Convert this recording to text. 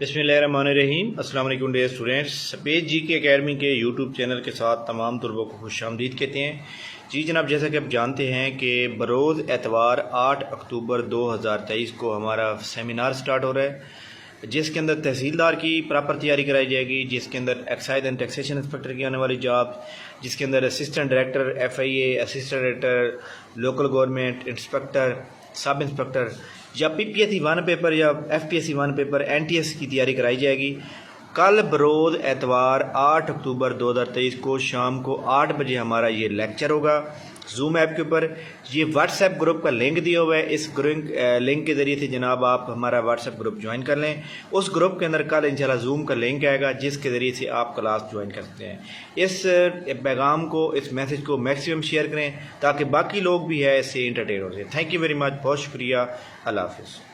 बिस्मिल्लाहिर्रहमानिर्रहीम। अस्सलाम वालेकुम डियर स्टूडेंट्स। पेज जी के एकेडमी के यूट्यूब चैनल के साथ तमाम तलबों को खुशामदीद कहते हैं। जी जनाब, जैसा कि आप जानते हैं कि बरोज़ एतवार 8 अक्टूबर 2023 को हमारा सेमिनार स्टार्ट हो रहा है, जिसके अंदर तहसीलदार की प्रॉपर तैयारी कराई जाएगी, जिसके अंदर एक्साइज एंड टैक्सेशन इंस्पेक्टर की आने वाली जॉब, जिसके अंदर assistant director FIA, assistant director local government, inspector, sub inspector या PPSC 1 पेपर या FPSC 1 पेपर NTS की तैयारी कराई जाएगी। कल बरोज़ एतवार 8 अक्टूबर 2023 को शाम को 8 बजे हमारा ये लेक्चर होगा जूम ऐप के ऊपर। ये व्हाट्सएप ग्रुप का लिंक दिया हुआ है। इस लिंक के ज़रिए से जनाब आप हमारा व्हाट्सएप ग्रुप ज्वाइन कर लें। उस ग्रुप के अंदर कल इंशाल्लाह जूम का लिंक आएगा, जिसके ज़रिए से आप क्लास ज्वाइन कर सकते हैं। इस पैगाम को, इस मैसेज को मैक्सिमम शेयर करें ताकि बाकी लोग भी है इससे इंटरटेन हो जाए। थैंक यू वेरी मच, बहुत शुक्रिया। अल्लाह हाफिज़।